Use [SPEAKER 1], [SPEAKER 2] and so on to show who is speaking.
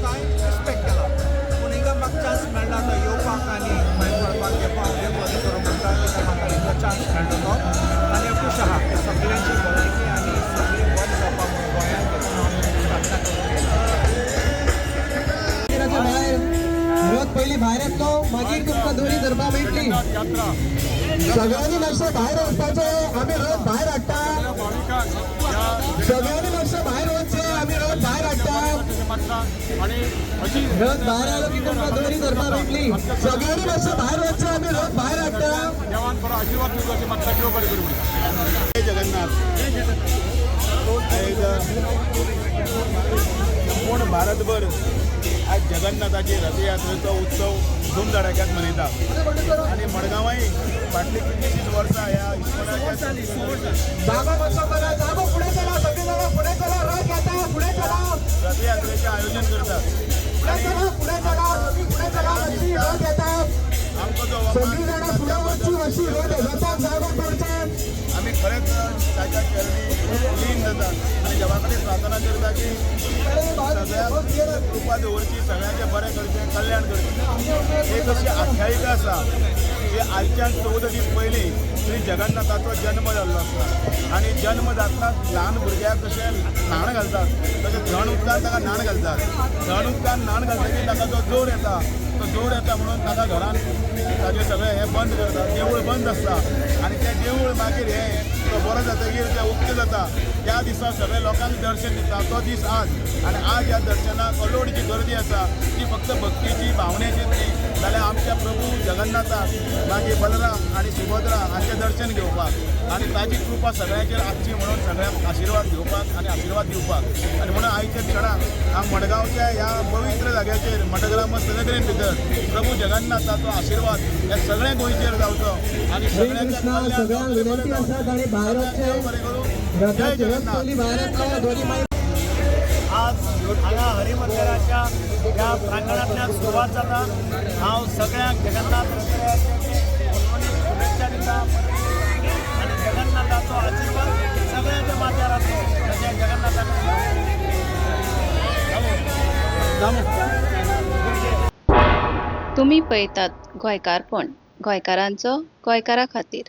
[SPEAKER 1] तांकांय रिस्पेक्ट केला पूण हिंगा म्हाका चान्स मेळना तो येवपाक आनी मागीर पळोवपाक घेवपाक हांव बरें करूं म्हणटा कित्याक म्हाका हिंगा चान्स मेळना तो आनी खूश आहा की सगळ्यांची भलायकी आनी सगळीं बरें जावपाक म्हणून गोंयांत घेवन हांव प्रार्थना करूं
[SPEAKER 2] भायर रथ पयलीं भायर येतलो मागीर तुमकां दोरी धरपा मेळटली सगळ्यांनी लक्ष भायर वचपाचें आमी रथ भायर हाडटा सगळ्यांनी लक्ष भायर वचचें आमी रथ भायर हाडटा रथ भायर आलो की तुमकां दोरी धरपा मेळटली सगळ्यांनी लक्ष भायर वचचें आमी रथ भायर हाडटा
[SPEAKER 3] जय जगन्नाथ संपूर्ण भारतभर आज जगन्नाथाची रथयात्रेचो उत्सव धूमधडाक्यात मनयता आणि मडगांवय फाटली कितलीशींच वर्सां ह्या इस्कोनाच्या रथयात्रेचें आयोजन करतात आमचो जो आमी खरेंच ताच्या चरणी लीन जातात आनी देवा कडेन प्रार्थना करता की सगळ्यांक कृपा दवरची सगळ्यांचें बरें करचें कल्याण करचें एक अशी आख्यायिका आसा की आयच्यान 14 दीस पयलीं श्री जगन्नाथाचो जल्म जाल्लो आसता आनी जल्म जातना ल्हान भुरग्याक कशें न्हाण घालतात तशें धण उदकान ताका न्हाण घालतात धण उदकान न्हाण घालतकीर ताका जो जोर येता तो जोर येता म्हणून ताका घरान ताजें सगळें हें बंद करता देवूळ बंद आसता आनी तें देवूळ मागीर हें तो बरो जातकीर तें उक्तें जाता त्या दिसा सगळ्या लोकांक दर्शन दिता तो दीस आज आनी आज ह्या दर्शनाक अलोड जी गर्दी आसा ती फक्त भक्तीची भावनेची न्ही जाल्यार आमच्या प्रभू जगन्नाथाक मागीर बलराम आनी सुभद्रा हांचें दर्शन घेवपाक आनी ताजी कृपा सगळ्यांचेर आसची म्हणून सगळ्यांक आशिर्वाद घेवपाक आनी आशिर्वाद दिवपाक आनी म्हणून आयच्या क्षणाक हांव मडगांवच्या ह्या पवित्र जाग्याचेर मठग्राम नदरेन भितर प्रभू जगन्नाथाचो आशिर्वाद ह्या सगळ्या गोंयचेर जावचो आनी सगळ्यांच्या जय जगन्नाथ
[SPEAKER 4] आज हांगा हरिमंदिराच्या ह्या प्रांगणांतल्यान सुरवात जाता हांव सगळ्यांक जगन्नाथ शुभेच्छा दिता आनी जगन्नाथाचो आशिर्वाद सगळ्यांच्या माथ्यार आसलो तशें जगन्नाथाक
[SPEAKER 5] तुम्ही पळयतात गोंयकारपण गोंयकारांचो गोंयकारा खातीर।